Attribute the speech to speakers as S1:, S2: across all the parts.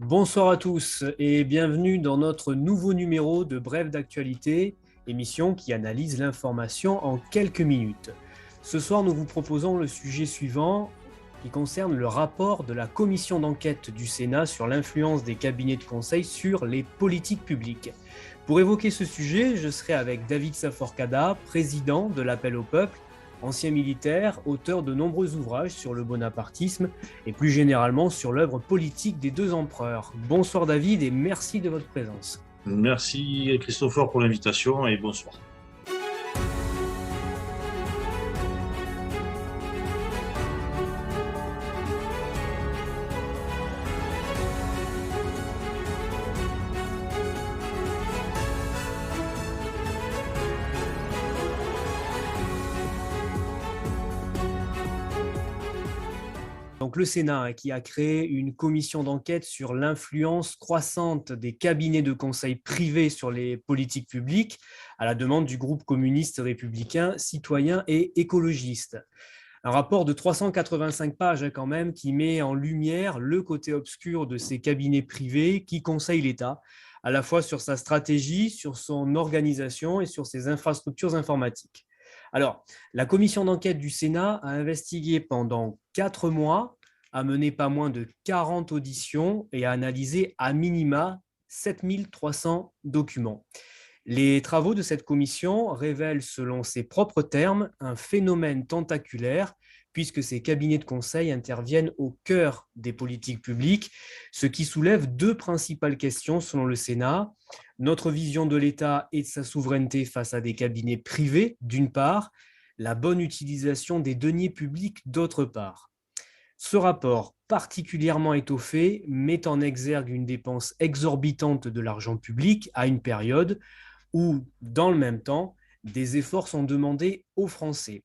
S1: Bonsoir à tous et bienvenue dans notre nouveau numéro de Bref d'actualité, émission qui analyse l'information en quelques minutes. Ce soir, nous vous proposons le sujet suivant qui concerne le rapport de la commission d'enquête du Sénat sur l'influence des cabinets de conseil sur les politiques publiques. Pour évoquer ce sujet, je serai avec David Saforcada, président de l'Appel au Peuple, ancien militaire, auteur de nombreux ouvrages sur le bonapartisme et plus généralement sur l'œuvre politique des deux empereurs. Bonsoir David et merci de votre présence.
S2: Merci Christopher pour l'invitation et bonsoir.
S1: Donc le Sénat qui a créé une commission d'enquête sur l'influence croissante des cabinets de conseil privés sur les politiques publiques à la demande du groupe communiste républicain, citoyen et écologiste. Un rapport de 385 pages quand même qui met en lumière le côté obscur de ces cabinets privés qui conseillent l'État, à la fois sur sa stratégie, sur son organisation et sur ses infrastructures informatiques. Alors, la commission d'enquête du Sénat a investigué pendant 4 mois, a mené pas moins de 40 auditions et a analysé à minima 7300 documents. Les travaux de cette commission révèlent, selon ses propres termes, un phénomène tentaculaire, puisque ces cabinets de conseil interviennent au cœur des politiques publiques, ce qui soulève deux principales questions selon le Sénat. Notre vision de l'État et de sa souveraineté face à des cabinets privés, d'une part, la bonne utilisation des deniers publics, d'autre part. Ce rapport, particulièrement étoffé, met en exergue une dépense exorbitante de l'argent public à une période où, dans le même temps, des efforts sont demandés aux Français.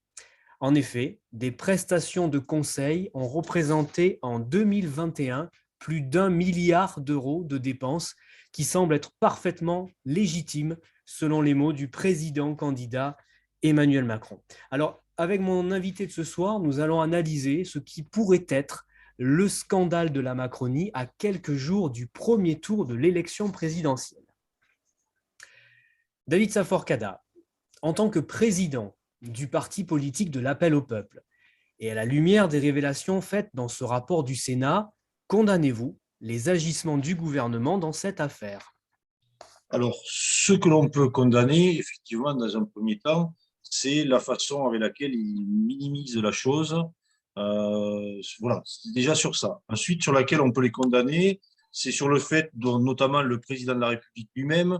S1: En effet, des prestations de conseil ont représenté en 2021 plus d'1 milliard d'euros de dépenses qui semblent être parfaitement légitimes selon les mots du président candidat Emmanuel Macron. Alors, avec mon invité de ce soir, nous allons analyser ce qui pourrait être le scandale de la Macronie à quelques jours du premier tour de l'élection présidentielle. David Saforcada, en tant que président du parti politique de l'Appel au Peuple, et à la lumière des révélations faites dans ce rapport du Sénat, condamnez-vous les agissements du gouvernement dans cette affaire?
S2: Alors, ce que l'on peut condamner, effectivement, dans un premier temps, c'est la façon avec laquelle il minimise la chose. Voilà, c'est déjà sur ça. Ensuite, sur laquelle on peut les condamner, c'est sur le fait dont notamment le président de la République lui-même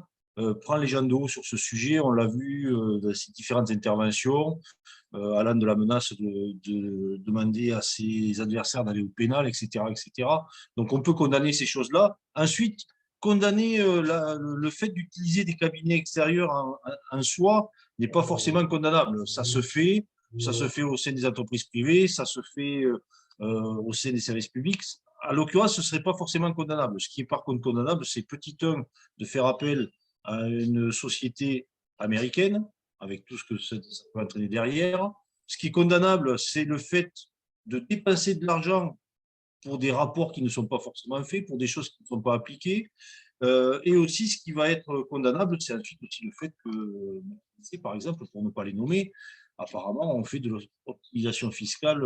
S2: prend les gens de haut sur ce sujet. On l'a vu dans ses différentes interventions, allant de la menace de demander à ses adversaires d'aller au pénal, etc., etc. Donc, on peut condamner ces choses-là. Ensuite, condamner le fait d'utiliser des cabinets extérieurs en soi n'est pas forcément condamnable. Ça se fait au sein des entreprises privées, ça se fait au sein des services publics. À l'occurrence, ce ne serait pas forcément condamnable. Ce qui est par contre condamnable, c'est petit 1 de faire appel à une société américaine, avec tout ce que ça peut entraîner derrière. Ce qui est condamnable, c'est le fait de dépenser de l'argent pour des rapports qui ne sont pas forcément faits, pour des choses qui ne sont pas appliquées. Et aussi, ce qui va être condamnable, c'est ensuite aussi le fait que, par exemple, pour ne pas les nommer, apparemment, on fait de l'optimisation fiscale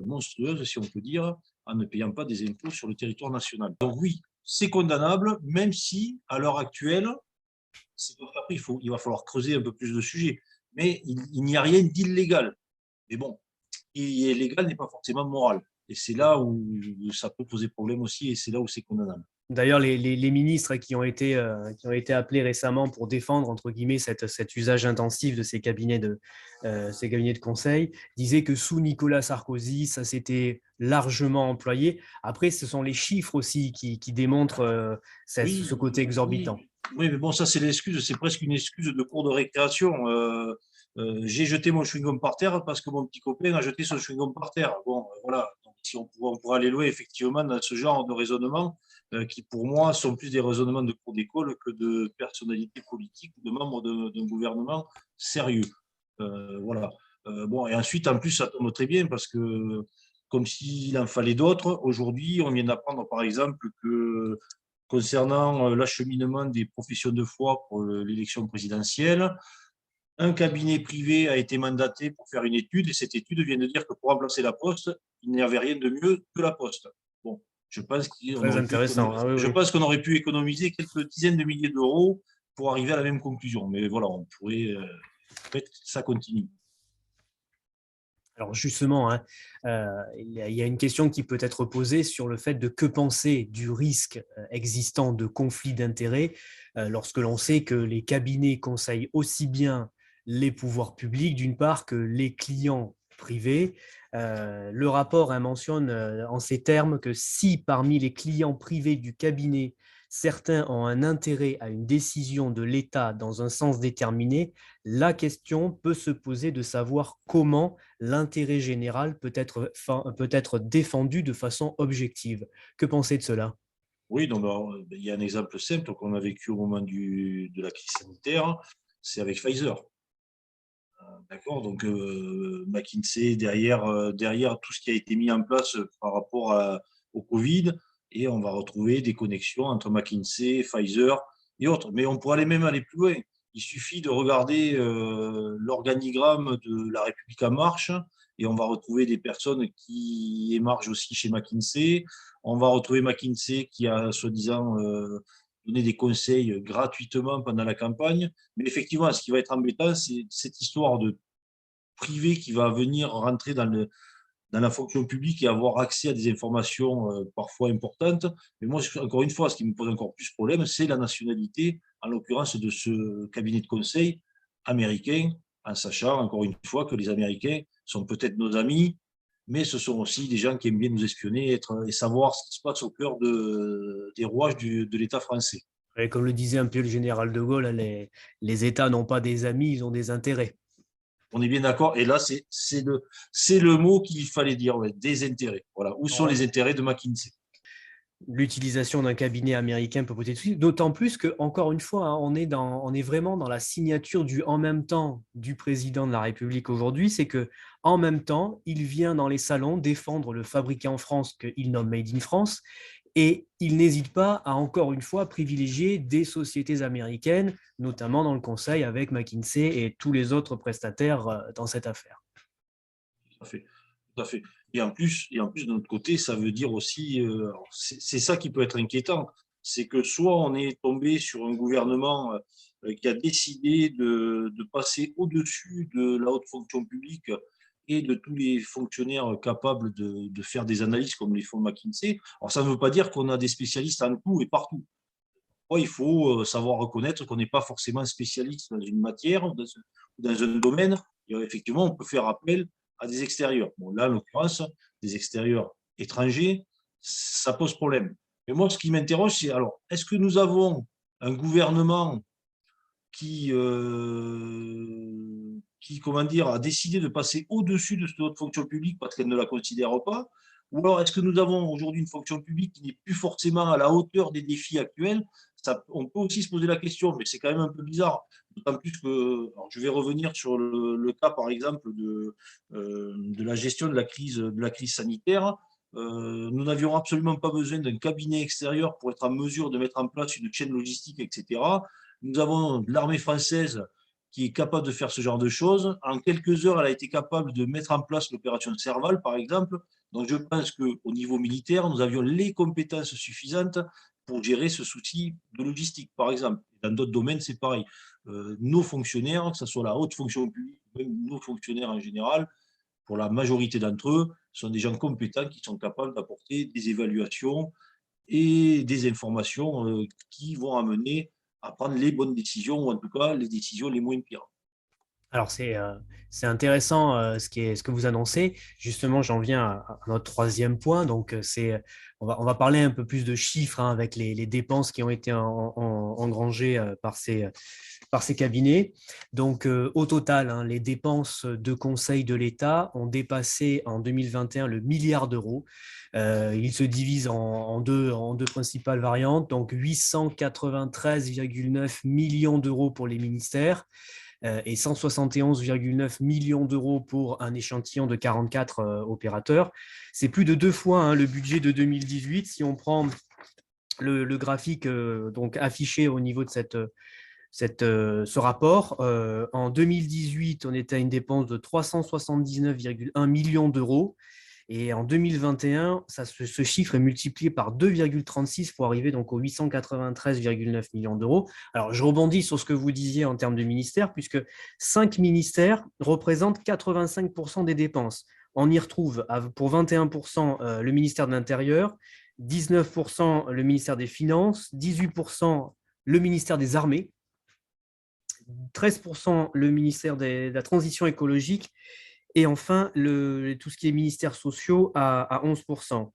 S2: monstrueuse, si on peut dire, en ne payant pas des impôts sur le territoire national. Donc oui, c'est condamnable, même si, à l'heure actuelle, après, il va falloir creuser un peu plus de sujets. Mais il n'y a rien d'illégal. Mais bon, qui est légal n'est pas forcément moral. Et c'est là où ça peut poser problème aussi, et c'est là où c'est condamnable.
S1: D'ailleurs, les ministres qui ont été appelés récemment pour défendre, entre guillemets, cet usage intensif de ces cabinets de conseil, disaient que sous Nicolas Sarkozy, ça s'était largement employé. Après, ce sont les chiffres aussi qui démontrent ce côté exorbitant.
S2: Oui, mais bon, ça, c'est l'excuse, c'est presque une excuse de cours de récréation. J'ai jeté mon chewing-gum par terre parce que mon petit copain a jeté son chewing-gum par terre. Bon, voilà. Donc, si on pourrait aller loin, effectivement, dans ce genre de raisonnement, qui, pour moi, sont plus des raisonnements de cours d'école que de personnalités politiques ou de membres d'un gouvernement sérieux. Voilà. Bon, et ensuite, en plus, ça tombe très bien parce que, comme s'il en fallait d'autres, aujourd'hui, on vient d'apprendre, par exemple, que concernant l'acheminement des professions de foi pour l'élection présidentielle. Un cabinet privé a été mandaté pour faire une étude, et cette étude vient de dire que pour remplacer la Poste, il n'y avait rien de mieux que la Poste. Bon, je pense
S1: Très intéressant. Ah, oui,
S2: je
S1: oui.
S2: pense qu'on aurait pu économiser quelques dizaines de milliers d'euros pour arriver à la même conclusion. Mais voilà, on pourrait peut-être que ça continue.
S1: Alors justement, hein, il y a une question qui peut être posée sur le fait de que penser du risque existant de conflit d'intérêts lorsque l'on sait que les cabinets conseillent aussi bien les pouvoirs publics d'une part que les clients privés. Le rapport mentionne en ces termes que si parmi les clients privés du cabinet, certains ont un intérêt à une décision de l'État dans un sens déterminé, la question peut se poser de savoir comment l'intérêt général peut être défendu de façon objective. Que penser de cela?
S2: Oui, donc alors, il y a un exemple simple qu'on a vécu au moment de la crise sanitaire, c'est avec Pfizer. D'accord, donc McKinsey derrière tout ce qui a été mis en place par rapport au Covid, et on va retrouver des connexions entre McKinsey, Pfizer et autres. Mais on pourrait même aller plus loin. Il suffit de regarder l'organigramme de La République en marche, et on va retrouver des personnes qui émargent aussi chez McKinsey. On va retrouver McKinsey qui a soi-disant donné des conseils gratuitement pendant la campagne. Mais effectivement, ce qui va être embêtant, c'est cette histoire de privé qui va venir rentrer dans la fonction publique et avoir accès à des informations parfois importantes. Mais moi, encore une fois, ce qui me pose encore plus problème, c'est la nationalité, en l'occurrence de ce cabinet de conseil américain, en sachant encore une fois que les Américains sont peut-être nos amis, mais ce sont aussi des gens qui aiment bien nous espionner et savoir ce qui se passe au cœur des rouages de l'État français.
S1: Et comme le disait un peu le général de Gaulle, les États n'ont pas des amis, ils ont des intérêts.
S2: On est bien d'accord. Et là, c'est le mot qu'il fallait dire, ouais, des intérêts. Voilà. Où sont les intérêts de McKinsey?
S1: L'utilisation d'un cabinet américain peut peut-être, d'autant plus que, encore une fois, hein, on est vraiment dans la signature du en même temps du président de la République aujourd'hui. C'est que en même temps, il vient dans les salons défendre le fabriqué en France qu'il nomme Made in France, et il n'hésite pas à, encore une fois, privilégier des sociétés américaines, notamment dans le conseil avec McKinsey et tous les autres prestataires dans cette affaire.
S2: Tout à fait. Tout à fait. Et en plus, de notre côté, ça veut dire aussi, c'est ça qui peut être inquiétant, c'est que soit on est tombé sur un gouvernement qui a décidé de passer au-dessus de la haute fonction publique et de tous les fonctionnaires capables de faire des analyses comme les fonds McKinsey. Alors, ça ne veut pas dire qu'on a des spécialistes en tout et partout. Il faut savoir reconnaître qu'on n'est pas forcément spécialiste dans une matière ou dans un domaine. Et effectivement, on peut faire appel à des extérieurs. Bon, là, en l'occurrence, des extérieurs étrangers, ça pose problème. Mais moi, ce qui m'interroge, c'est alors, est-ce que nous avons un gouvernement qui, comment dire, a décidé de passer au-dessus de cette haute fonction publique parce qu'elle ne la considère pas? Ou alors, est-ce que nous avons aujourd'hui une fonction publique qui n'est plus forcément à la hauteur des défis actuels? Ça, on peut aussi se poser la question, mais c'est quand même un peu bizarre. D'autant plus que, alors je vais revenir sur le cas, par exemple, de la gestion de la crise sanitaire. Nous n'avions absolument pas besoin d'un cabinet extérieur pour être en mesure de mettre en place une chaîne logistique, etc. Nous avons l'armée française qui est capable de faire ce genre de choses. En quelques heures, elle a été capable de mettre en place l'opération Serval, par exemple. Donc, je pense qu'au niveau militaire, nous avions les compétences suffisantes pour gérer ce souci de logistique, par exemple. Dans d'autres domaines, c'est pareil. Nos fonctionnaires, que ce soit la haute fonction publique, même nos fonctionnaires en général, pour la majorité d'entre eux, sont des gens compétents qui sont capables d'apporter des évaluations et des informations qui vont amener à prendre les bonnes décisions, ou en tout cas les décisions les moins pires.
S1: Alors, c'est intéressant ce que vous annoncez. Justement, j'en viens à notre troisième point. Donc, on va parler un peu plus de chiffres hein, avec les dépenses qui ont été engrangées par ces cabinets. Donc, au total, hein, les dépenses de conseil de l'État ont dépassé en 2021 le milliard d'euros. Il se divise en deux principales variantes. Donc, 893,9 millions d'euros pour les ministères et 171,9 millions d'euros pour un échantillon de 44 opérateurs. C'est plus de 2 fois hein, le budget de 2018. Si on prend le graphique donc affiché au niveau de ce rapport. En 2018, on était à une dépense de 379,1 millions d'euros. Et en 2021, ce chiffre est multiplié par 2,36 pour arriver donc aux 893,9 millions d'euros. Alors, je rebondis sur ce que vous disiez en termes de ministères, puisque 5 ministères représentent 85% des dépenses. On y retrouve pour 21% le ministère de l'Intérieur, 19% le ministère des Finances, 18% le ministère des Armées, 13% le ministère de la Transition écologique et enfin tout ce qui est ministères sociaux à 11%.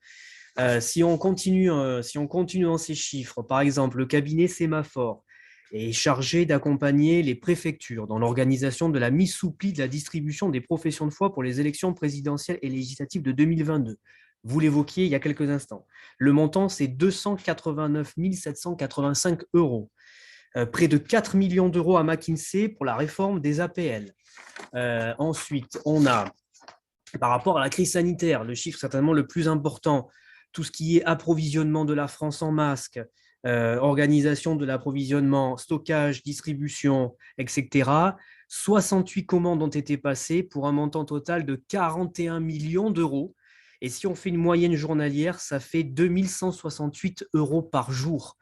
S1: Si on continue dans ces chiffres, par exemple, le cabinet Sémaphore est chargé d'accompagner les préfectures dans l'organisation de la mise sous pli de la distribution des professions de foi pour les élections présidentielles et législatives de 2022. Vous l'évoquiez il y a quelques instants. Le montant, c'est 289 785 euros. Près de 4 millions d'euros à McKinsey pour la réforme des APL. Ensuite, on a, par rapport à la crise sanitaire, le chiffre certainement le plus important, tout ce qui est approvisionnement de la France en masques, organisation de l'approvisionnement, stockage, distribution, etc. 68 commandes ont été passées pour un montant total de 41 millions d'euros. Et si on fait une moyenne journalière, ça fait 2168 euros par jour.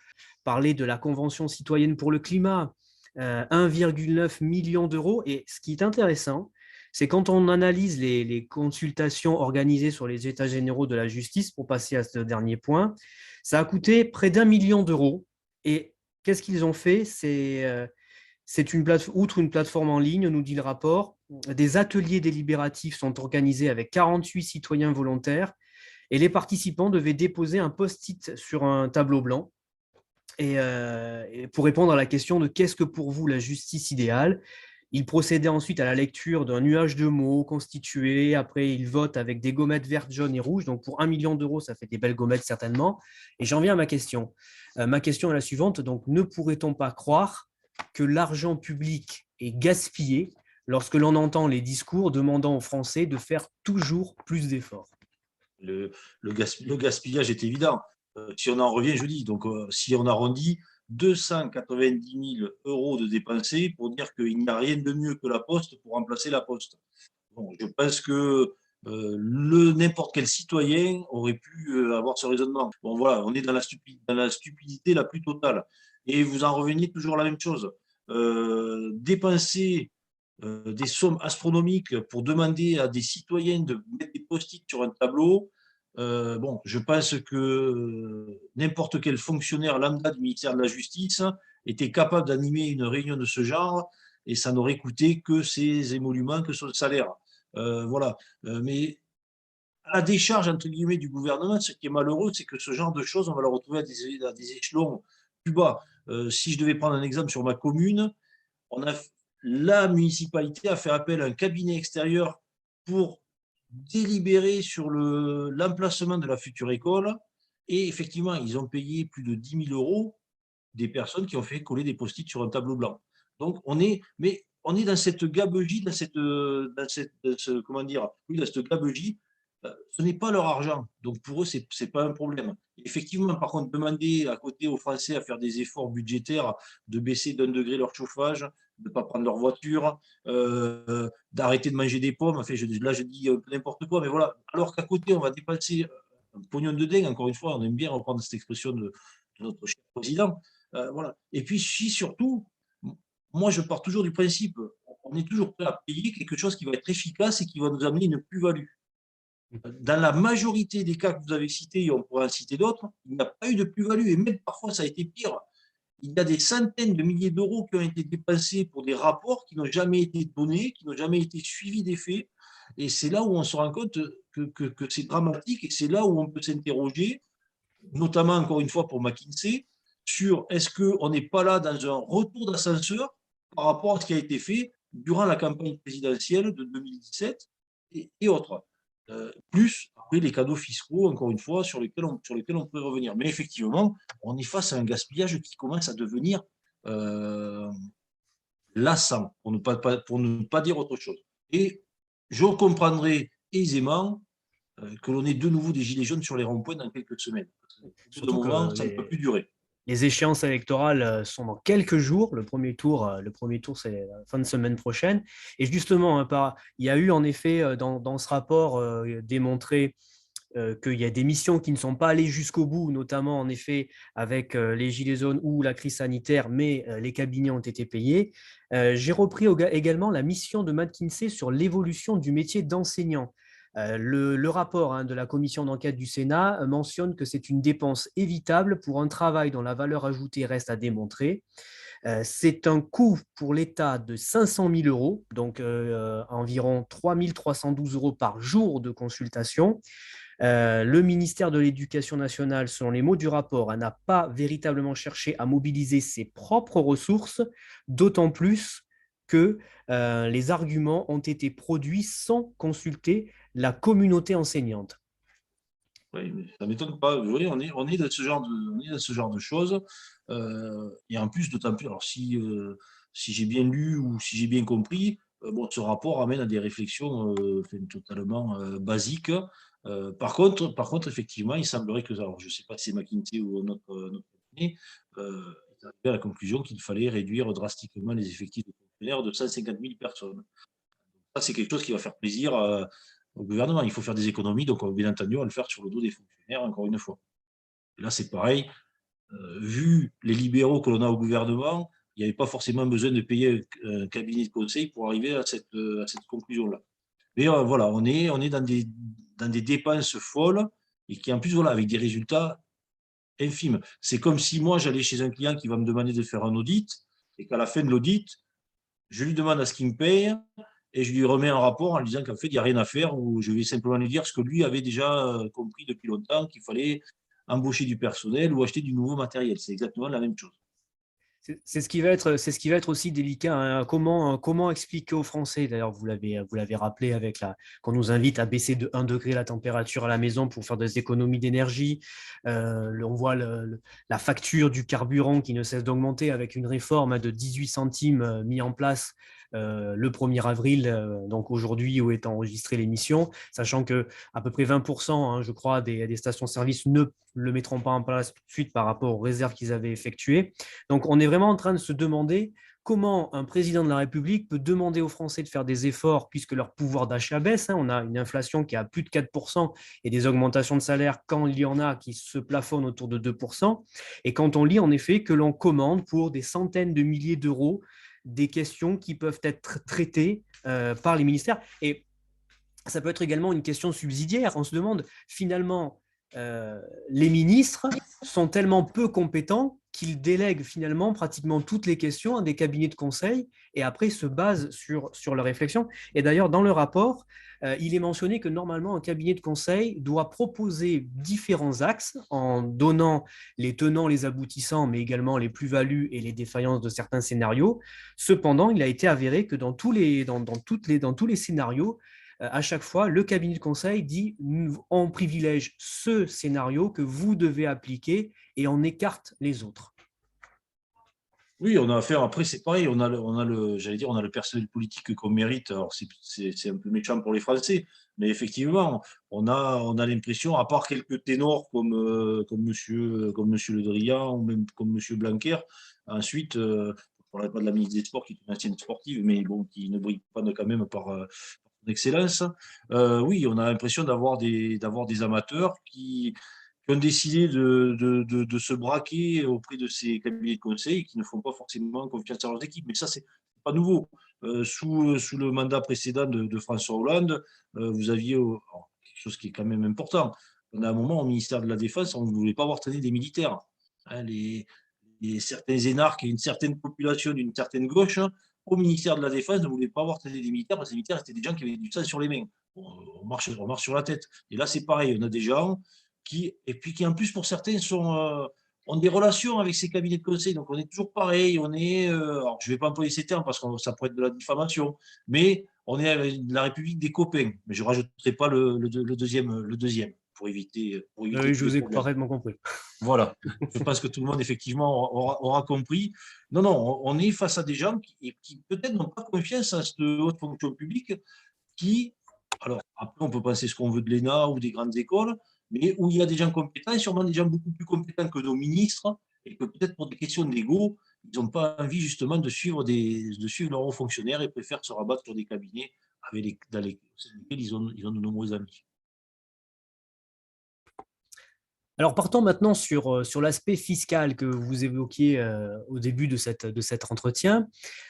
S1: Parler de la Convention citoyenne pour le climat, 1,9 million d'euros. Et ce qui est intéressant, c'est quand on analyse les consultations organisées sur les états généraux de la justice, pour passer à ce dernier point, ça a coûté près d'1 million d'euros. Et qu'est-ce qu'ils ont fait? Outre une plateforme en ligne, nous dit le rapport, des ateliers délibératifs sont organisés avec 48 citoyens volontaires et les participants devaient déposer un post-it sur un tableau blanc et pour répondre à la question de qu'est-ce que pour vous la justice idéale. Il procédait ensuite à la lecture d'un nuage de mots constitués. Après, il vote avec des gommettes vertes, jaunes et rouges. Donc, pour 1 million d'euros, ça fait des belles gommettes certainement. Et j'en viens à ma question. Ma question est la suivante. Donc, ne pourrait-on pas croire que l'argent public est gaspillé lorsque l'on entend les discours demandant aux Français de faire toujours plus d'efforts?
S2: Le gaspillage est évident. Si on en revient, je dis, donc si on arrondit, 290 000 euros de dépensés pour dire qu'il n'y a rien de mieux que la Poste pour remplacer la Poste. Bon, je pense que n'importe quel citoyen aurait pu avoir ce raisonnement. Bon, voilà, on est dans la stupidité la plus totale. Et vous en revenez toujours à la même chose. Dépenser des sommes astronomiques pour demander à des citoyens de mettre des post-it sur un tableau, bon, je pense que n'importe quel fonctionnaire lambda du ministère de la Justice était capable d'animer une réunion de ce genre et ça n'aurait coûté que ses émoluments, que son salaire. Voilà. Mais à la décharge, entre guillemets, du gouvernement, ce qui est malheureux, c'est que ce genre de choses, on va le retrouver à des échelons plus bas. Si je devais prendre un exemple sur ma commune, la municipalité a fait appel à un cabinet extérieur pour délibérer sur l'emplacement de la future école. Et effectivement, ils ont payé plus de 10 000 euros des personnes qui ont fait coller des post-it sur un tableau blanc. Donc, on est dans cette gabegie, comment dire, oui, dans cette gabegie. Ce n'est pas leur argent. Donc, pour eux, ce n'est pas un problème. Effectivement, par contre, demander à côté aux Français à faire des efforts budgétaires, de baisser d'1 degré leur chauffage, de ne pas prendre leur voiture, d'arrêter de manger des pommes. Enfin, là, je dis n'importe quoi, mais voilà. Alors qu'à côté, on va dépenser un pognon de dingue, encore une fois, on aime bien reprendre cette expression de notre cher président. Voilà. Et puis, surtout, moi, je pars toujours du principe, on est toujours prêt à payer quelque chose qui va être efficace et qui va nous amener une plus-value. Dans la majorité des cas que vous avez cités, et on pourrait en citer d'autres, il n'y a pas eu de plus-value, et même parfois ça a été pire. Il y a des centaines de milliers d'euros qui ont été dépensés pour des rapports qui n'ont jamais été donnés, qui n'ont jamais été suivis des faits. Et c'est là où on se rend compte que c'est dramatique, et c'est là où on peut s'interroger, notamment encore une fois pour McKinsey, sur est-ce qu'on n'est pas là dans un retour d'ascenseur par rapport à ce qui a été fait durant la campagne présidentielle de 2017 et autres. Plus après les cadeaux fiscaux, encore une fois, sur lesquels on peut revenir. Mais effectivement, on est face à un gaspillage qui commence à devenir lassant, pour ne pas dire autre chose. Et je comprendrai aisément que l'on ait de nouveau des gilets jaunes sur les ronds-points dans quelques semaines. Au bout d'un
S1: Surtout
S2: moment,
S1: que
S2: ça ne peut plus durer.
S1: les échéances électorales sont dans quelques jours. Le premier tour, c'est la fin de semaine prochaine. Et justement, hein, il y a eu en effet dans ce rapport démontré qu'il y a des missions qui ne sont pas allées jusqu'au bout, notamment en effet avec les gilets jaunes ou la crise sanitaire, mais les cabinets ont été payés. J'ai repris également la mission de McKinsey sur l'évolution du métier d'enseignant. Le rapport de la commission d'enquête du Sénat mentionne que c'est une dépense évitable pour un travail dont la valeur ajoutée reste à démontrer. C'est un coût pour l'État de 500 000 euros, donc environ 3 312 euros par jour de consultation. Le ministère de l'Éducation nationale, selon les mots du rapport, n'a pas véritablement cherché à mobiliser ses propres ressources, d'autant plus que les arguments ont été produits sans consulter la communauté enseignante.
S2: Oui, mais ça ne m'étonne pas. Vous voyez, on est dans ce genre de choses. Et en plus, d'autant plus, alors si j'ai bien lu ou si j'ai bien compris, bon, ce rapport amène à des réflexions totalement basiques. Par contre, effectivement, il semblerait que, alors, je ne sais pas si c'est McKinsey ou notre cabinet, est arrivé à la conclusion qu'il fallait réduire drastiquement les effectifs de fonctionnaires de 150 000 personnes. Ça, c'est quelque chose qui va faire plaisir au gouvernement. Il faut faire des économies, donc bien entendu, on va le faire sur le dos des fonctionnaires, encore une fois. Et là, c'est pareil. Vu les libéraux que l'on a au gouvernement, il n'y avait pas forcément besoin de payer un cabinet de conseil pour arriver à cette conclusion-là. Mais voilà, on est dans des dépenses folles et qui, en plus, voilà, avec des résultats infimes. C'est comme si moi, j'allais chez un client qui va me demander de faire un audit et qu'à la fin de l'audit, je lui demande à ce qu'il me paye et je lui remets un rapport en lui disant qu'en fait, il n'y a rien à faire ou je vais simplement lui dire ce que lui avait déjà compris depuis longtemps, qu'il fallait embaucher du personnel ou acheter du nouveau matériel. C'est exactement la même chose.
S1: C'est ce qui va être aussi délicat, hein. Comment expliquer aux Français, d'ailleurs vous l'avez rappelé qu'on nous invite à baisser de 1 degré la température à la maison pour faire des économies d'énergie. On voit la facture du carburant qui ne cesse d'augmenter avec une réforme de 18 centimes mis en place le 1er avril, donc aujourd'hui où est enregistrée l'émission, sachant que à peu près 20%, hein, je crois, des stations-service ne le mettront pas en place tout de suite par rapport aux réserves qu'ils avaient effectuées. Donc, on est vraiment en train de se demander comment un président de la République peut demander aux Français de faire des efforts puisque leur pouvoir d'achat baisse. On a une inflation qui est à plus de 4% et des augmentations de salaire quand il y en a qui se plafonnent autour de 2%. Et quand on lit en effet que l'on commande pour des centaines de milliers d'euros des questions qui peuvent être traitées par les ministères. Et ça peut être également une question subsidiaire. On se demande finalement, les ministres sont tellement peu compétents qu'ils délèguent finalement pratiquement toutes les questions à des cabinets de conseil et après se basent sur leurs réflexions. Et d'ailleurs, dans le rapport, il est mentionné que normalement, un cabinet de conseil doit proposer différents axes en donnant les tenants, les aboutissants, mais également les plus-values et les défaillances de certains scénarios. Cependant, il a été avéré que dans tous les scénarios, à chaque fois, le cabinet de conseil dit on privilège ce scénario que vous devez appliquer et on écarte les autres.
S2: Oui, on a affaire, après, c'est pareil, j'allais dire, on a le personnel politique qu'on mérite. Alors, c'est un peu méchant pour les Français, mais effectivement, on a l'impression, à part quelques ténors comme monsieur Le Drian ou même comme monsieur Blanquer, ensuite, je ne parlerai pas de la ministre des Sports, qui est une ancienne sportive, mais bon, qui ne brille pas quand même par son excellence. Oui, on a l'impression d'avoir des amateurs qui ont décidé de se braquer auprès de ces cabinets de conseil qui ne font pas forcément confiance à leurs équipes. Mais ça, c'est pas nouveau. Sous le mandat précédent de François Hollande, vous aviez quelque chose qui est quand même important. On a un moment, au ministère de la Défense, on ne voulait pas voir traîner des militaires. Hein, certains énarques et une certaine population d'une certaine gauche, au ministère de la Défense, ne voulaient pas voir traîner des militaires parce que les militaires étaient des gens qui avaient du sang sur les mains. On marche sur la tête. Et là, c'est pareil. On a des gens et puis qui en plus pour certains ont des relations avec ces cabinets de conseil. Donc on est toujours pareil, alors je ne vais pas employer ces termes parce que ça pourrait être de la diffamation, mais on est avec la République des copains. Mais je ne rajouterai pas le deuxième pour éviter
S1: Je
S2: tous les
S1: vous ai
S2: problèmes.
S1: parfaitement compris.
S2: Voilà, je pense que tout le monde effectivement aura compris. Non, non, on est face à des gens qui peut-être n'ont pas confiance à cette haute fonction publique qui Alors, après, on peut penser ce qu'on veut de l'ENA ou des grandes écoles, mais où il y a des gens compétents, et sûrement des gens beaucoup plus compétents que nos ministres, et que peut-être pour des questions d'ego, ils n'ont pas envie justement de suivre leurs hauts fonctionnaires et préfèrent se rabattre sur des cabinets dans lesquels ils ont de nombreux amis.
S1: Alors, partons maintenant sur l'aspect fiscal que vous évoquiez au début de cet entretien,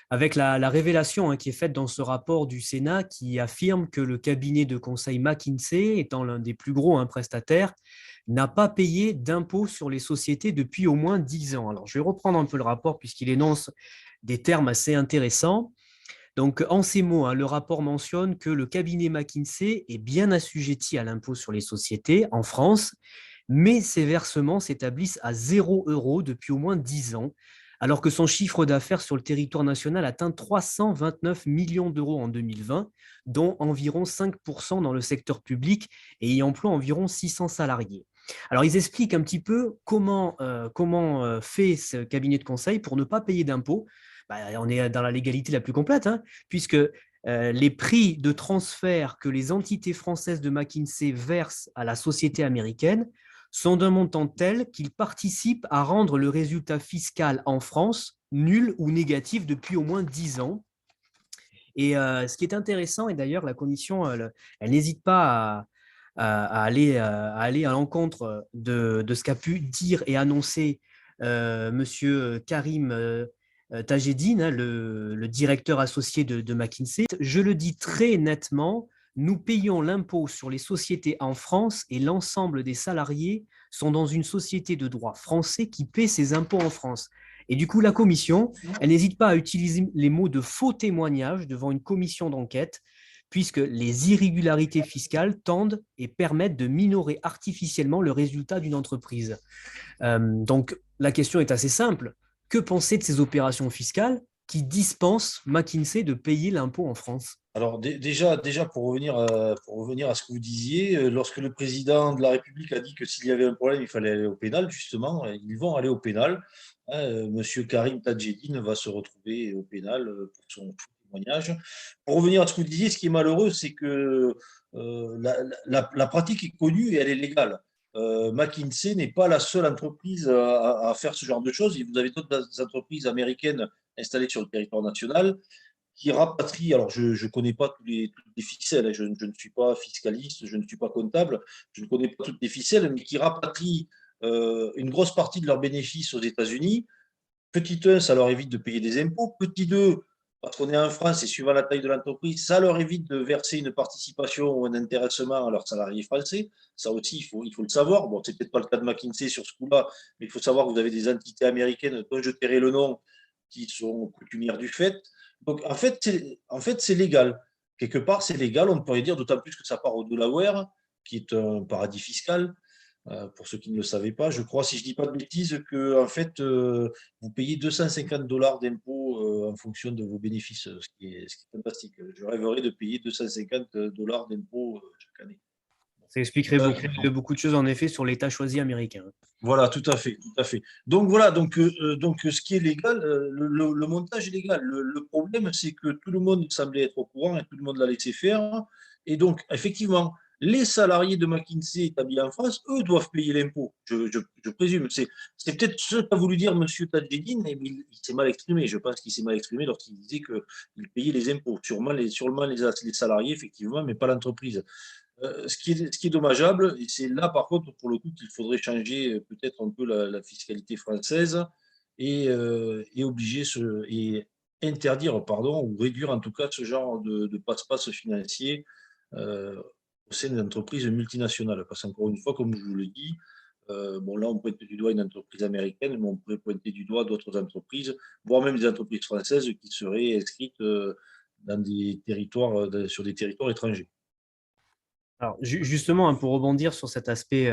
S1: avec la révélation qui est faite dans ce rapport du Sénat qui affirme que le cabinet de conseil McKinsey, étant l'un des plus gros prestataires, n'a pas payé d'impôt sur les sociétés depuis au moins 10 ans. Alors, je vais reprendre un peu le rapport puisqu'il énonce des termes assez intéressants. Donc, en ces mots, le rapport mentionne que le cabinet McKinsey est bien assujetti à l'impôt sur les sociétés en France, mais ses versements s'établissent à 0 € depuis au moins 10 ans, alors que son chiffre d'affaires sur le territoire national atteint 329 millions d'euros en 2020, dont environ 5% dans le secteur public et y emploie environ 600 salariés. Alors, ils expliquent un petit peu comment fait ce cabinet de conseil pour ne pas payer d'impôts. On est dans la légalité la plus complète, puisque les prix de transfert que les entités françaises de McKinsey versent à la société américaine sont d'un montant tel qu'ils participent à rendre le résultat fiscal en France nul ou négatif depuis au moins 10 ans. Et ce qui est intéressant, et d'ailleurs la Commission, elle n'hésite pas à aller à l'encontre de ce qu'a pu dire et annoncer Monsieur Karim Tajedine, le directeur associé de McKinsey. Je le dis très nettement, nous payons l'impôt sur les sociétés en France et l'ensemble des salariés sont dans une société de droit français qui paie ses impôts en France. Et du coup, la commission, elle n'hésite pas à utiliser les mots de faux témoignage devant une commission d'enquête, puisque les irrégularités fiscales tendent et permettent de minorer artificiellement le résultat d'une entreprise. Donc, la question est assez simple. Que penser de ces opérations fiscales qui dispensent McKinsey de payer l'impôt en France?
S2: Alors déjà, pour revenir à ce que vous disiez, lorsque le président de la République a dit que s'il y avait un problème, il fallait aller au pénal, justement, ils vont aller au pénal. Monsieur Karim Tadjedine va se retrouver au pénal pour son témoignage. Pour revenir à ce que vous disiez, ce qui est malheureux, c'est que la pratique est connue et elle est légale. McKinsey n'est pas la seule entreprise à faire ce genre de choses. Vous avez d'autres entreprises américaines installées sur le territoire national qui rapatrie, alors je ne connais pas toutes les ficelles, je ne suis pas fiscaliste, je ne suis pas comptable, je ne connais pas toutes les ficelles, mais qui rapatrient une grosse partie de leurs bénéfices aux États-Unis. Petit 1, ça leur évite de payer des impôts. Petit 2, parce qu'on est en France et suivant la taille de l'entreprise, ça leur évite de verser une participation ou un intéressement à leurs salariés français. Ça aussi, il faut le savoir. Bon, c'est peut-être pas le cas de McKinsey sur ce coup-là, mais il faut savoir que vous avez des entités américaines dont je tairai le nom qui sont coutumières du fait. Donc, en fait, c'est légal. Quelque part, c'est légal, on pourrait dire, d'autant plus que ça part au Delaware, qui est un paradis fiscal. Pour ceux qui ne le savaient pas, je crois, si je ne dis pas de bêtises, que en fait, vous payez 250 $ d'impôts en fonction de vos bénéfices, ce qui est fantastique. Je rêverais de payer 250 $ d'impôts chaque année.
S1: Ça expliquerait beaucoup de choses, en effet, sur l'État choisi américain.
S2: Voilà, tout à fait, tout à fait. Donc voilà, donc ce qui est légal, le montage est légal. Le problème, c'est que tout le monde semblait être au courant et tout le monde l'a laissé faire. Et donc, effectivement, les salariés de McKinsey établis en France, eux, doivent payer l'impôt. Je présume. C'est peut-être ce qu'a voulu dire M. Tadjedine, mais il s'est mal exprimé. Je pense qu'il s'est mal exprimé lorsqu'il disait qu'il payait les impôts. Sûrement les salariés, effectivement, mais pas l'entreprise. Ce qui est dommageable, et c'est là par contre pour le coup qu'il faudrait changer peut-être un peu la fiscalité française et et interdire, pardon, ou réduire en tout cas ce genre de passe-passe financier euh, au sein des entreprises multinationales. Parce qu'encore une fois, comme je vous le dis, bon là on pointe du doigt une entreprise américaine, mais on pourrait pointer du doigt d'autres entreprises, voire même des entreprises françaises qui seraient inscrites dans des territoires, sur des territoires étrangers.
S1: Alors, justement, pour rebondir sur cet aspect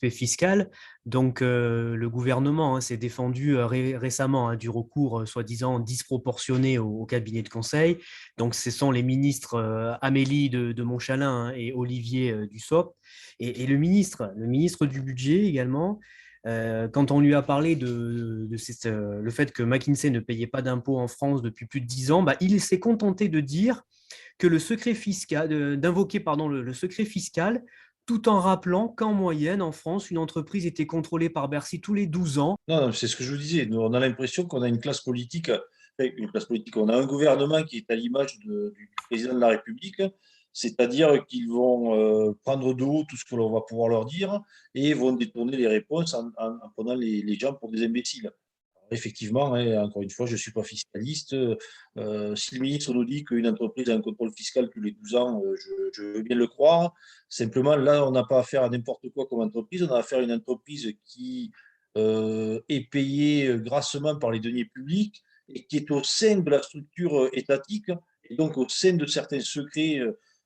S1: fiscal, donc le gouvernement s'est défendu récemment du recours soi-disant disproportionné au cabinet de conseil. Donc, ce sont les ministres Amélie de Montchalin et Olivier Dussopt. Et le ministre du budget également, quand on lui a parlé le fait que McKinsey ne payait pas d'impôts en France depuis plus de 10 ans, il s'est contenté de dire que le secret fiscal, d'invoquer pardon, le secret fiscal, tout en rappelant qu'en moyenne, en France, une entreprise était contrôlée par Bercy tous les 12 ans.
S2: Non, non, c'est ce que je vous disais. Nous, on a l'impression qu'on a une classe politique, on a un gouvernement qui est à l'image du président de la République, c'est-à-dire qu'ils vont prendre de haut tout ce que l'on va pouvoir leur dire et vont détourner les réponses en prenant les gens pour des imbéciles. Alors, effectivement, hein, encore une fois, je ne suis pas fiscaliste. Si le ministre nous dit qu'une entreprise a un contrôle fiscal tous les 12 ans, je veux bien le croire. Simplement, là, on n'a pas affaire à n'importe quoi comme entreprise. On a affaire à une entreprise qui est payé grassement par les deniers publics et qui est au sein de la structure étatique et donc au sein de certains secrets.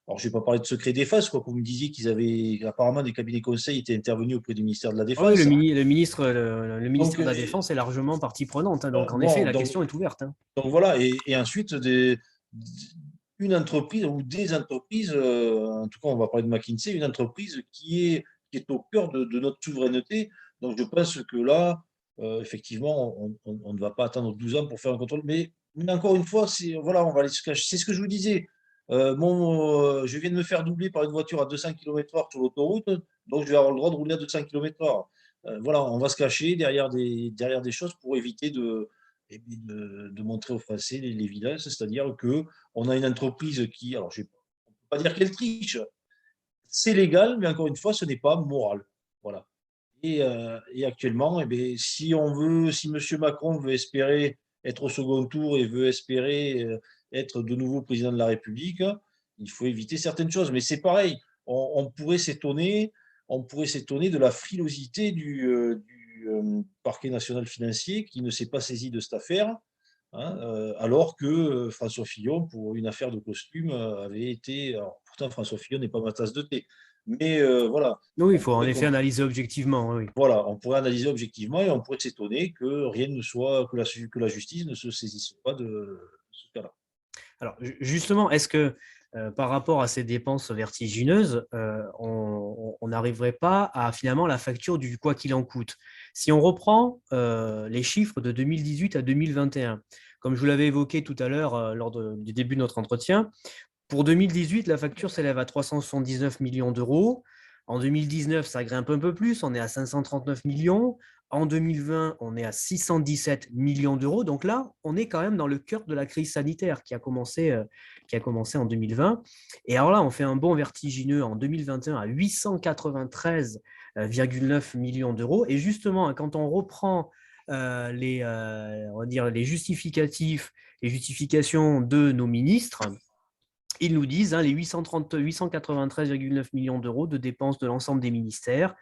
S2: Alors, je ne vais pas parler de secret défense, quoi, que vous me disiez qu'ils avaient apparemment des cabinets conseils étaient intervenus auprès du ministère de la
S1: Ah oui,
S2: Défense.
S1: le
S2: Donc,
S1: ministère de la Défense est largement partie prenante, hein, donc en effet,
S2: bon,
S1: la question est ouverte, hein.
S2: donc voilà, et ensuite, une entreprise ou des entreprises, en tout cas, on va parler de McKinsey, une entreprise qui est au cœur de notre souveraineté. Donc, je pense que là, effectivement, on ne va pas attendre 12 ans pour faire un contrôle. Mais encore une fois, voilà, on va aller se cacher. C'est ce que je vous disais. Je viens de me faire doubler par une voiture à 200 km/h sur l'autoroute, donc je vais avoir le droit de rouler à 200 km/h. Voilà, on va se cacher derrière des choses pour éviter de montrer aux Français les villages, c'est-à-dire qu'on a une entreprise qui, alors je ne peux pas dire qu'elle triche, c'est légal, mais encore une fois, ce n'est pas moral. Voilà. Et actuellement, eh bien, si M. Macron veut espérer être au second tour et veut espérer être de nouveau président de la République, il faut éviter certaines choses. Mais c'est pareil, on pourrait s'étonner, de la frilosité du parquet national financier qui ne s'est pas saisi de cette affaire, hein, alors que François Fillon, pour une affaire de costume, avait été. Alors, pourtant, François Fillon n'est pas ma tasse de thé. Mais voilà,
S1: Oui, il
S2: on
S1: faut en
S2: pourrait,
S1: effet analyser objectivement, oui.
S2: voilà, on pourrait analyser objectivement et on pourrait s'étonner que rien ne soit, que la justice ne se saisisse pas de ce cas-là.
S1: Alors justement, est-ce que par rapport à ces dépenses vertigineuses, on n'arriverait pas à finalement la facture du quoi qu'il en coûte? Si on reprend les chiffres de 2018 à 2021, comme je vous l'avais évoqué tout à l'heure lors du début de notre entretien, pour 2018, la facture s'élève à 379 millions d'euros. En 2019, ça grimpe un peu plus, on est à 539 millions. En 2020, on est à 617 millions d'euros. Donc là, on est quand même dans le cœur de la crise sanitaire qui a commencé en 2020. Et alors là, on fait un bond vertigineux en 2021 à 893,9 millions d'euros. Et justement, quand on reprend on va dire les justificatifs, les justifications de nos ministres, ils nous disent les 893,9 millions d'euros de dépenses de l'ensemble des ministères.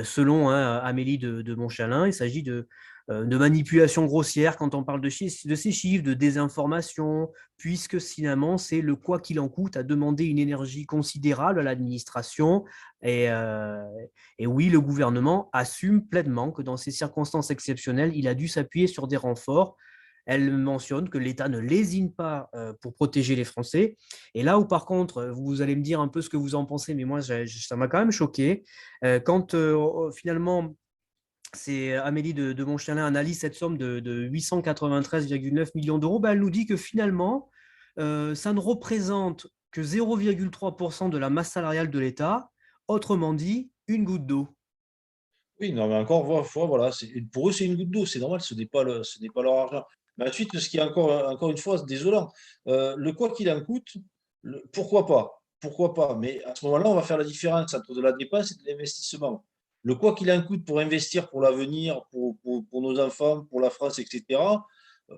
S1: Selon Amélie de Montchalin, il s'agit de manipulation grossière quand on parle de ces chiffres, de désinformation, puisque finalement, c'est le quoi qu'il en coûte à demander une énergie considérable à l'administration. Et oui, le gouvernement assume pleinement que dans ces circonstances exceptionnelles, il a dû s'appuyer sur des renforts. Elle mentionne que l'État ne lésine pas pour protéger les Français. Et là où, par contre, vous allez me dire un peu ce que vous en pensez, mais moi, ça m'a quand même choqué. Quand finalement, c'est Amélie de Montchalin analyse cette somme de 893,9 millions d'euros, ben, elle nous dit que finalement, ça ne représente que 0,3% de la masse salariale de l'État, autrement dit, une goutte d'eau.
S2: Oui, non, mais encore une fois, voilà, pour eux, c'est une goutte d'eau, c'est normal, ce n'est pas leur argent. Mais ensuite, ce qui est encore une fois désolant, le quoi qu'il en coûte, pourquoi pas? Pourquoi pas? Mais à ce moment-là, on va faire la différence entre de la dépense et de l'investissement. Le quoi qu'il en coûte pour investir pour l'avenir, pour nos enfants, pour la France, etc.,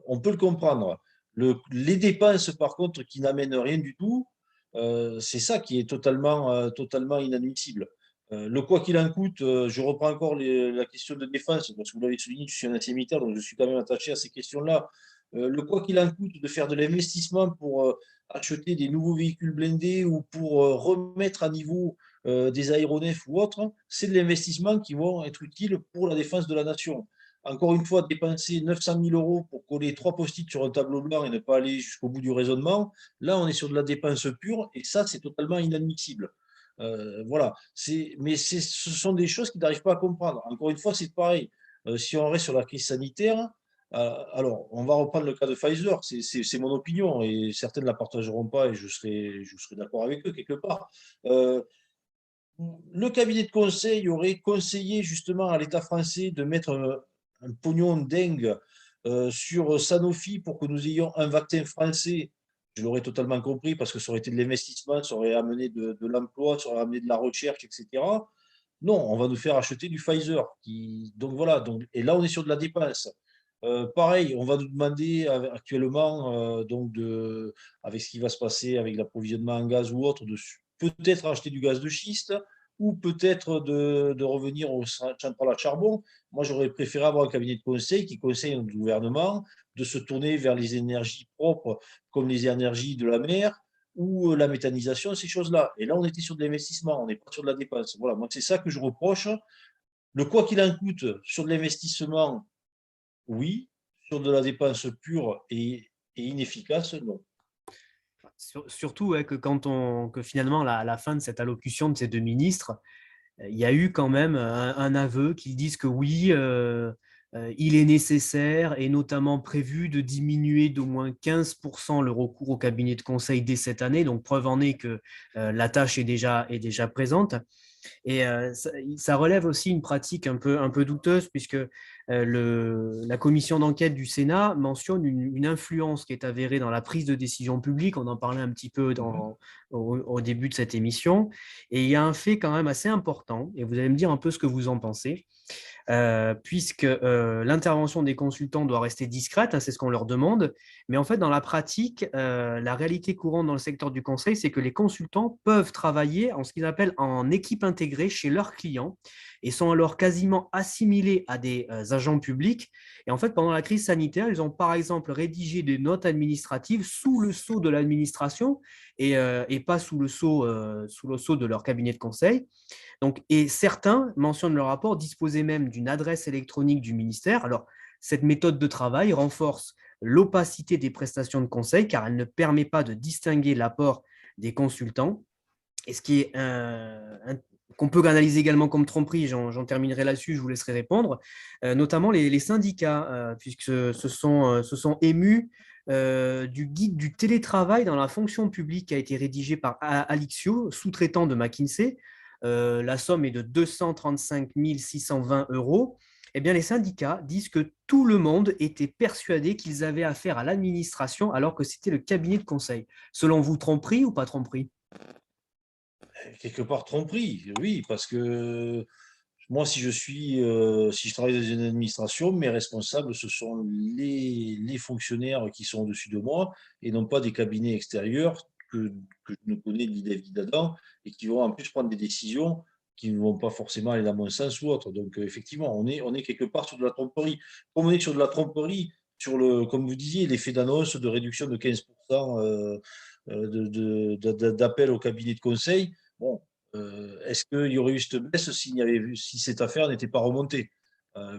S2: on peut le comprendre. Les dépenses, par contre, qui n'amènent rien du tout, c'est ça qui est totalement inadmissible. Le quoi qu'il en coûte, je reprends encore la question de défense, parce que vous l'avez souligné, je suis un ancien militaire, donc je suis quand même attaché à ces questions-là. Le quoi qu'il en coûte de faire de l'investissement pour acheter des nouveaux véhicules blindés ou pour remettre à niveau des aéronefs ou autres, c'est de l'investissement qui vont être utiles pour la défense de la nation. Encore une fois, dépenser 900 000 euros pour coller 3 post-it sur un tableau blanc et ne pas aller jusqu'au bout du raisonnement, là, on est sur de la dépense pure et ça, c'est totalement inadmissible. Voilà. Mais ce sont des choses qui n'arrivent pas à comprendre. Encore une fois, c'est pareil. Si on reste sur la crise sanitaire, Alors, on va reprendre le cas de Pfizer. C'est mon opinion et certains ne la partageront pas et je serai d'accord avec eux quelque part. Euh, le cabinet de conseil aurait conseillé justement à l'État français de mettre un pognon dingue sur Sanofi pour que nous ayons un vaccin français. Je l'aurais totalement compris parce que ça aurait été de l'investissement, ça aurait amené de l'emploi, ça aurait amené de la recherche, etc. Non, on va nous faire acheter du Pfizer. Donc voilà, et là on est sur de la dépense. Pareil, on va nous demander actuellement, avec ce qui va se passer avec l'approvisionnement en gaz ou autre, de peut-être acheter du gaz de schiste ou peut-être de revenir aux centrales à charbon. Moi, j'aurais préféré avoir un cabinet de conseil qui conseille notre gouvernement de se tourner vers les énergies propres comme les énergies de la mer ou la méthanisation, ces choses-là. Et là, on était sur de l'investissement, on n'est pas sur de la dépense. Voilà, moi, c'est ça que je reproche. Le quoi qu'il en coûte sur de l'investissement, oui. Sur de la dépense pure et inefficace, non.
S1: Surtout ouais, que finalement, à la fin de cette allocution de ces deux ministres, il y a eu quand même un aveu qu'ils disent que oui, il est nécessaire et notamment prévu de diminuer d'au moins 15% le recours au cabinet de conseil dès cette année. Donc, preuve en est que la tâche est déjà présente. Et ça relève aussi une pratique un peu douteuse, puisque la commission d'enquête du Sénat mentionne une influence qui est avérée dans la prise de décision publique. On en parlait un petit peu au début de cette émission. Et il y a un fait quand même assez important, et vous allez me dire un peu ce que vous en pensez. Puisque l'intervention des consultants doit rester discrète, hein, c'est ce qu'on leur demande. Mais en fait, dans la pratique, la réalité courante dans le secteur du conseil, c'est que les consultants peuvent travailler en ce qu'ils appellent en équipe intégrée chez leurs clients et sont alors quasiment assimilés à des agents publics. Et en fait, pendant la crise sanitaire, ils ont par exemple rédigé des notes administratives sous le sceau de l'administration et pas sous le sceau de leur cabinet de conseil. Donc, et certains mentionnent le rapport disposer même d'une adresse électronique du ministère. Alors, cette méthode de travail renforce l'opacité des prestations de conseil car elle ne permet pas de distinguer l'apport des consultants. Et ce qui est qu'on peut analyser également comme tromperie, j'en terminerai là-dessus, je vous laisserai répondre, notamment les syndicats, puisque se sont émus du guide du télétravail dans la fonction publique qui a été rédigé par Alixio, sous-traitant de McKinsey. La somme est de 235 620 euros. Eh bien, les syndicats disent que tout le monde était persuadé qu'ils avaient affaire à l'administration alors que c'était le cabinet de conseil. Selon vous, tromperie ou pas tromperie?
S2: Quelque part tromperie, oui, parce que moi, si je travaille dans une administration, mes responsables, ce sont les fonctionnaires qui sont au-dessus de moi et non pas des cabinets extérieurs que je ne connais ni d'Ève ni d'Adam et qui vont en plus prendre des décisions qui ne vont pas forcément aller dans mon sens ou autre. Donc, effectivement, on est quelque part sur de la tromperie. Comme on est sur de la tromperie, comme vous disiez, l'effet d'annonce de réduction de 15% d'appel au cabinet de conseil, bon, est-ce qu'il y aurait eu cette baisse si cette affaire n'était pas remontée?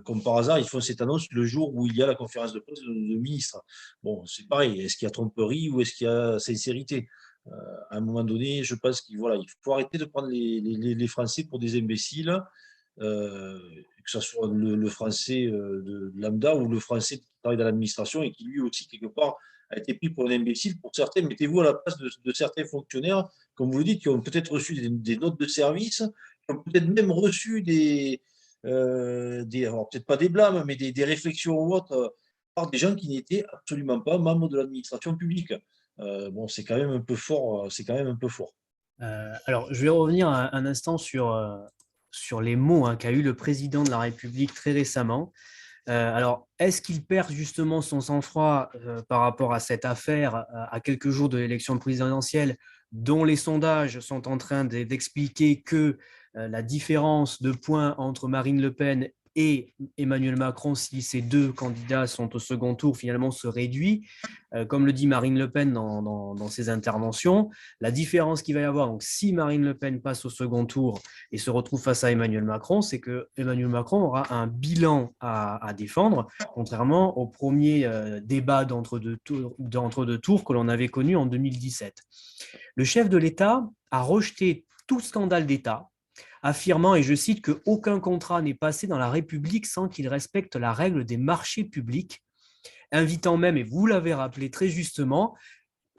S2: Comme par hasard, ils font cette annonce le jour où il y a la conférence de presse de ministre. Bon, c'est pareil. Est-ce qu'il y a tromperie ou est-ce qu'il y a sincérité? À un moment donné, je pense qu'il voilà, il faut arrêter de prendre les Français pour des imbéciles, que ce soit le Français de lambda ou le Français qui travaille dans l'administration et qui lui aussi, quelque part, a été pris pour un imbécile. Pour certains, mettez-vous à la place de certains fonctionnaires, comme vous le dites, qui ont peut-être reçu des notes de service, qui ont peut-être même reçu alors peut-être pas des blâmes, mais des réflexions ou autres par des gens qui n'étaient absolument pas membres de l'administration publique. Bon, c'est quand même un peu fort. C'est quand même un peu fort.
S1: Alors, je vais revenir un instant sur les mots hein, qu'a eu le président de la République très récemment. Alors, est-ce qu'il perd justement son sang-froid par rapport à cette affaire à quelques jours de l'élection présidentielle, dont les sondages sont en train d'expliquer que la différence de points entre Marine Le Pen et Emmanuel Macron, si ces deux candidats sont au second tour, finalement se réduit. Comme le dit Marine Le Pen dans ses interventions, la différence qu'il va y avoir, donc si Marine Le Pen passe au second tour et se retrouve face à Emmanuel Macron, c'est que Emmanuel Macron aura un bilan à défendre, contrairement au premier débat d'entre-deux tours que l'on avait connu en 2017. Le chef de l'État a rejeté tout scandale d'État, affirmant, et je cite, qu'aucun contrat n'est passé dans la République sans qu'il respecte la règle des marchés publics. invitant même, et vous l'avez rappelé très justement,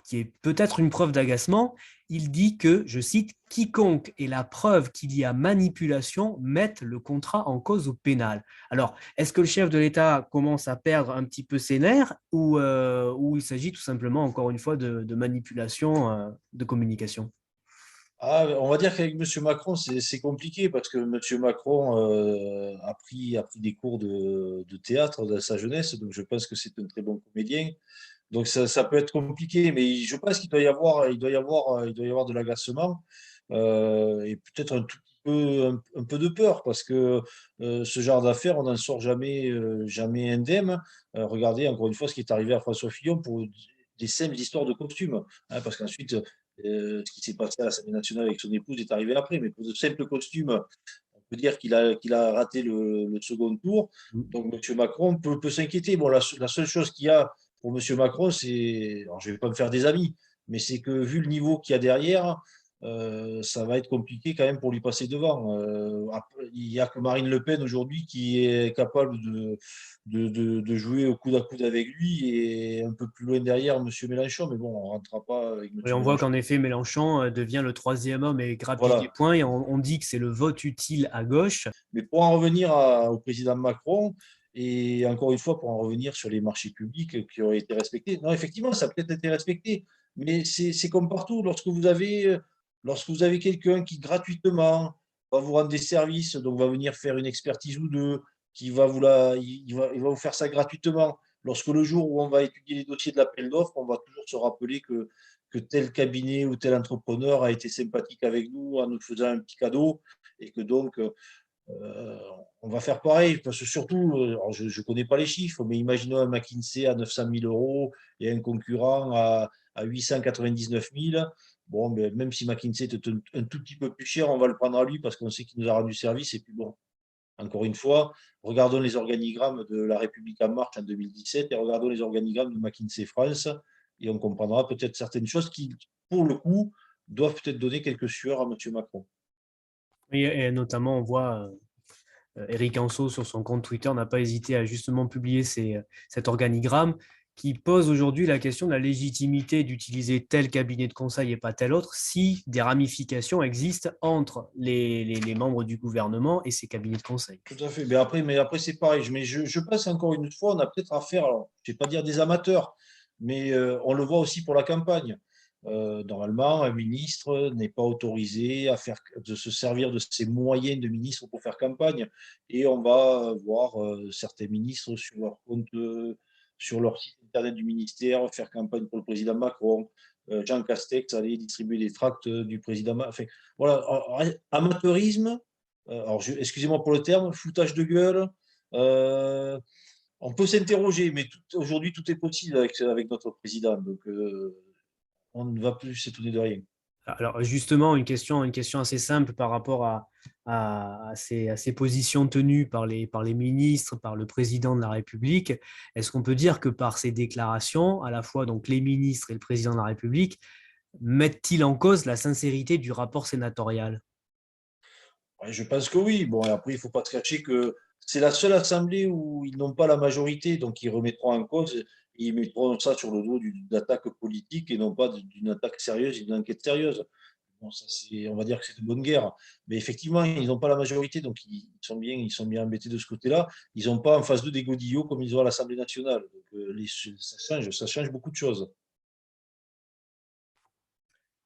S1: qui est peut-être une preuve d'agacement, il dit que, je cite, « quiconque est la preuve qu'il y a manipulation mette le contrat en cause au pénal ». Alors, est-ce que le chef de l'État commence à perdre un petit peu ses nerfs ou il s'agit tout simplement, encore une fois, de manipulation de communication?
S2: On va dire qu'avec M. Macron, c'est compliqué parce que M. Macron a pris des cours de théâtre dans sa jeunesse, donc je pense que c'est un très bon comédien. Donc ça peut être compliqué, mais je pense qu'il doit y avoir de l'agacement et peut-être un tout petit peu, un peu de peur parce que ce genre d'affaires, on n'en sort jamais indemne. Regardez encore une fois ce qui est arrivé à François Fillon pour des simples histoires de costumes, hein, parce qu'ensuite, ce qui s'est passé à l'Assemblée nationale avec son épouse est arrivé après, mais pour de simples costumes, on peut dire qu'il a raté le second tour. Donc, M. Macron peut s'inquiéter. Bon, la seule chose qu'il y a pour M. Macron, c'est, alors je ne vais pas me faire des amis, mais c'est que vu le niveau qu'il y a derrière, ça va être compliqué quand même pour lui passer devant. Il n'y a que Marine Le Pen aujourd'hui qui est capable de jouer au coude à coude avec lui et un peu plus loin derrière M. Mélenchon, mais bon, on ne rentrera pas avec M.
S1: Et on voit
S2: Mélenchon.
S1: qu'en effet, Mélenchon devient le troisième homme et grappille des
S2: Voilà.
S1: points. Et on dit que c'est le vote utile à gauche.
S2: Mais pour en revenir au président Macron, et encore une fois, pour en revenir sur les marchés publics qui auraient été respectés, non, effectivement, ça a peut-être été respecté, mais c'est comme partout. Lorsque vous avez quelqu'un qui gratuitement va vous rendre des services, donc va venir faire une expertise ou deux, il va vous faire ça gratuitement. Lorsque le jour où on va étudier les dossiers de l'appel d'offres, on va toujours se rappeler que tel cabinet ou tel entrepreneur a été sympathique avec nous en nous faisant un petit cadeau et que donc euh, on va faire pareil, parce que surtout, alors je ne connais pas les chiffres, mais imaginons un McKinsey à 900 000 euros et un concurrent à 899 000. Bon, mais même si McKinsey est un tout petit peu plus cher, on va le prendre à lui parce qu'on sait qu'il nous a rendu service. Et puis bon, encore une fois, regardons les organigrammes de La République en marche en 2017 et regardons les organigrammes de McKinsey France et on comprendra peut-être certaines choses qui, pour le coup, doivent peut-être donner quelques sueurs à M. Macron.
S1: Et notamment, on voit Eric Anso sur son compte Twitter n'a pas hésité à justement publier cet organigramme qui pose aujourd'hui la question de la légitimité d'utiliser tel cabinet de conseil et pas tel autre si des ramifications existent entre les membres du gouvernement et ces cabinets de conseil.
S2: Tout à fait. Mais après c'est pareil. Mais je pense encore une fois, on a peut-être affaire, alors, je ne vais pas dire des amateurs, mais on le voit aussi pour la campagne. Normalement, un ministre n'est pas autorisé de se servir de ses moyens de ministre pour faire campagne. Et on va voir certains ministres sur leur site internet du ministère faire campagne pour le président Macron. Jean Castex aller distribuer des tracts du président Macron. Enfin, voilà, amateurisme. Alors, excusez-moi pour le terme, foutage de gueule. Euh, on peut s'interroger, mais aujourd'hui, tout est possible avec notre président. Donc, on ne va plus s'étonner de rien.
S1: Alors justement, une question assez simple par rapport à ces positions tenues par les ministres, par le président de la République. Est-ce qu'on peut dire que par ces déclarations, à la fois donc les ministres et le président de la République, mettent-ils en cause la sincérité du rapport sénatorial?
S2: Ouais, je pense que oui. Bon, et après, il ne faut pas se cacher que c'est la seule assemblée où ils n'ont pas la majorité, donc ils remettront en cause et ils mettront ça sur le dos d'une attaque politique et non pas d'une attaque sérieuse et d'une enquête sérieuse. Bon, ça, on va dire que c'est de bonne guerre. Mais effectivement, ils n'ont pas la majorité, donc ils sont bien embêtés de ce côté-là. Ils n'ont pas en face d'eux des godillots comme ils ont à l'Assemblée nationale. Donc, ça change beaucoup de choses.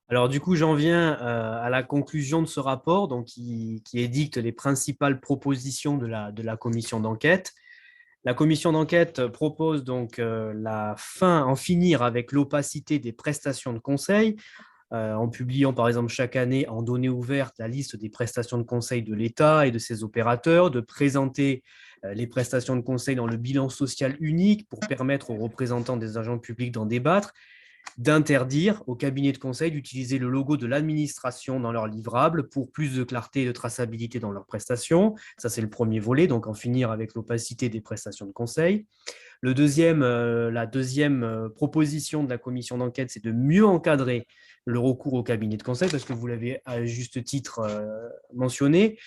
S1: Alors du coup, j'en viens à la conclusion de ce rapport donc, qui édicte les principales propositions de la commission d'enquête. La commission d'enquête propose donc en finir avec l'opacité des prestations de conseil, en publiant par exemple chaque année en données ouvertes la liste des prestations de conseil de l'État et de ses opérateurs, de présenter les prestations de conseil dans le bilan social unique pour permettre aux représentants des agents publics d'en débattre, d'interdire aux cabinets de conseil d'utiliser le logo de l'administration dans leurs livrables pour plus de clarté et de traçabilité dans leurs prestations. Ça, c'est le premier volet, donc en finir avec l'opacité des prestations de conseil. La deuxième proposition de la commission d'enquête, c'est de mieux encadrer le recours au cabinet de conseil, parce que vous l'avez à juste titre mentionné,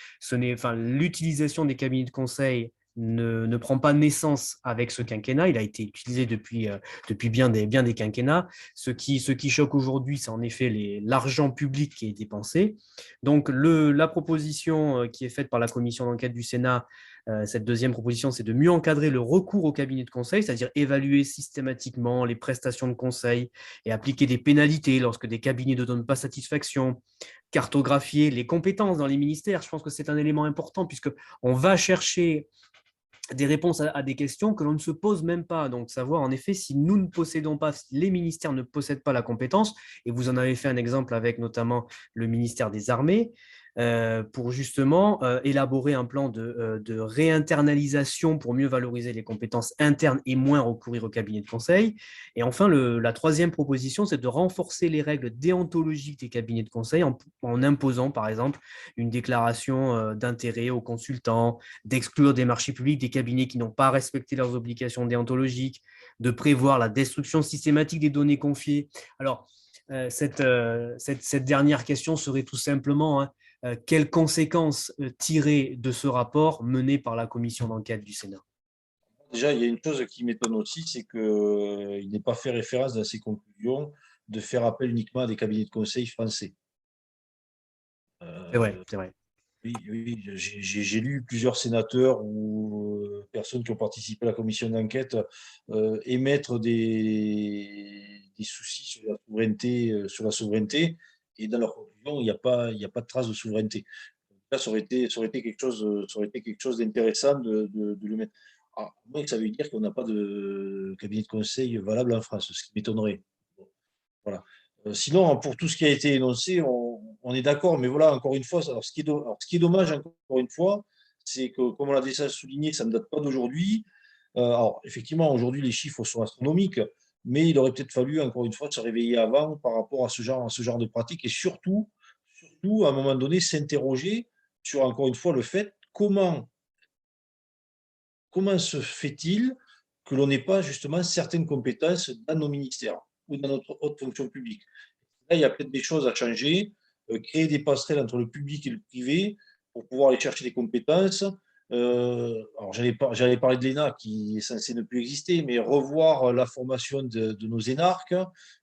S1: l'utilisation des cabinets de conseil ne prend pas naissance avec ce quinquennat. Il a été utilisé depuis bien des quinquennats. Ce qui choque aujourd'hui, c'est en effet l'argent public qui est dépensé. Donc, la proposition qui est faite par la commission d'enquête du Sénat, cette deuxième proposition, c'est de mieux encadrer le recours au cabinet de conseil, c'est-à-dire évaluer systématiquement les prestations de conseil et appliquer des pénalités lorsque des cabinets ne donnent pas satisfaction, cartographier les compétences dans les ministères. Je pense que c'est un élément important puisqu'on va chercher des réponses à des questions que l'on ne se pose même pas. Donc, savoir en effet si nous ne possédons pas, si les ministères ne possèdent pas la compétence, et vous en avez fait un exemple avec notamment le ministère des Armées, pour justement élaborer un plan de réinternalisation pour mieux valoriser les compétences internes et moins recourir au cabinet de conseil. Et enfin, la troisième proposition, c'est de renforcer les règles déontologiques des cabinets de conseil en imposant, par exemple, une déclaration d'intérêt aux consultants, d'exclure des marchés publics des cabinets qui n'ont pas respecté leurs obligations déontologiques, de prévoir la destruction systématique des données confiées. Alors, cette dernière question serait tout simplement quelles conséquences tirer de ce rapport mené par la commission d'enquête du Sénat?
S2: Déjà, il y a une chose qui m'étonne aussi, c'est qu'il n'est pas fait référence dans ses conclusions de faire appel uniquement à des cabinets de conseil français.
S1: C'est vrai,
S2: Euh,
S1: c'est vrai.
S2: oui, oui, j'ai lu plusieurs sénateurs ou personnes qui ont participé à la commission d'enquête émettre des soucis sur la souveraineté, et dans leur conclusion, il n'y a pas de trace de souveraineté. Là, ça aurait été quelque chose d'intéressant de le mettre. Ah, moi, ça veut dire qu'on n'a pas de cabinet de conseil valable en France, ce qui m'étonnerait. Bon, voilà. Sinon, pour tout ce qui a été énoncé, on est d'accord, mais voilà, encore une fois, alors, ce qui est dommage, encore une fois, c'est que, comme on l'a déjà souligné, ça ne date pas d'aujourd'hui. Alors, effectivement, aujourd'hui, les chiffres sont astronomiques, mais il aurait peut-être fallu, encore une fois, se réveiller avant par rapport à ce genre de pratique, et surtout, à un moment donné, s'interroger sur, encore une fois, le fait comment se fait-il que l'on n'ait pas justement certaines compétences dans nos ministères ou dans notre haute fonction publique. Là, il y a peut-être des choses à changer, créer des passerelles entre le public et le privé pour pouvoir aller chercher des compétences. Alors, j'allais parler de l'ENA qui est censé ne plus exister, mais revoir la formation de nos énarques,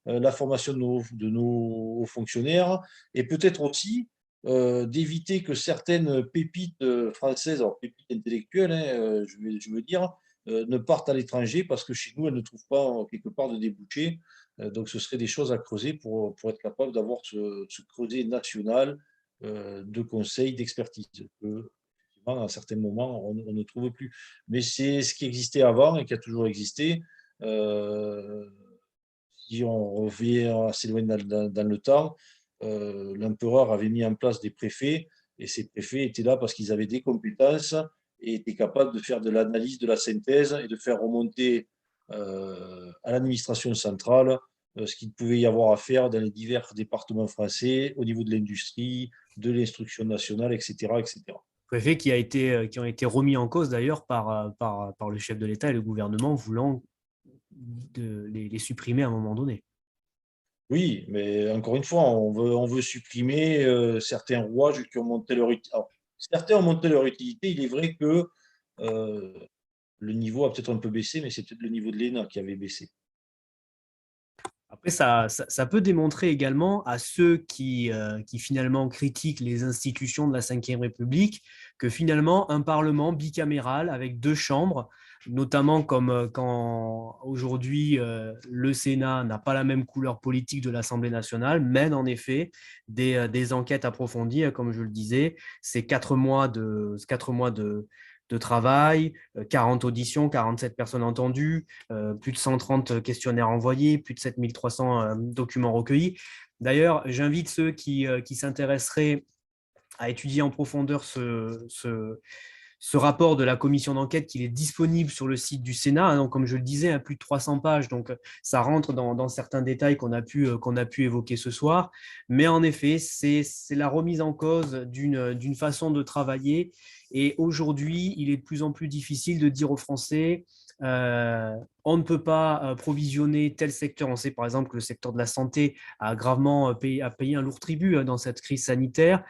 S2: la formation de nos hauts fonctionnaires, et peut-être aussi d'éviter que certaines pépites françaises, alors pépites intellectuelles, hein, je veux dire, ne partent à l'étranger parce que chez nous, elles ne trouvent pas quelque part de débouchés. Donc, ce serait des choses à creuser pour être capable d'avoir ce creuset national de conseils, d'expertise, que, effectivement, à certains moments, on ne trouve plus. Mais c'est ce qui existait avant et qui a toujours existé. Euh, Si on revient assez loin dans le temps, l'empereur avait mis en place des préfets, et ces préfets étaient là parce qu'ils avaient des compétences et étaient capables de faire de l'analyse, de la synthèse et de faire remonter à l'administration centrale ce qu'il pouvait y avoir à faire dans les divers départements français au niveau de l'industrie, de l'instruction nationale, etc., etc.
S1: Préfets qui ont été remis en cause d'ailleurs par le chef de l'État et le gouvernement voulant les supprimer à un moment donné.
S2: Oui, mais encore une fois, on veut supprimer certains rouages qui ont monté leur utilité. Certains ont monté leur utilité. Il est vrai que euh, le niveau a peut-être un peu baissé, mais c'est peut-être le niveau de l'ENA qui avait baissé.
S1: Après, ça peut démontrer également à ceux qui finalement critiquent les institutions de la Ve République que finalement un Parlement bicaméral avec deux chambres, notamment comme quand aujourd'hui le Sénat n'a pas la même couleur politique de l'Assemblée nationale, mène en effet des enquêtes approfondies, comme je le disais, ces 4 mois de travail, 40 auditions, 47 personnes entendues, plus de 130 questionnaires envoyés, plus de 7300 documents recueillis. D'ailleurs, j'invite ceux qui s'intéresseraient à étudier en profondeur ce rapport de la commission d'enquête qu'il est disponible sur le site du Sénat. Donc, comme je le disais, à plus de 300 pages, donc ça rentre dans certains détails qu'on a pu évoquer ce soir. Mais en effet, c'est la remise en cause d'une façon de travailler. Et aujourd'hui, il est de plus en plus difficile de dire aux Français on ne peut pas provisionner tel secteur. On sait par exemple que le secteur de la santé a gravement payé un lourd tribut dans cette crise sanitaire.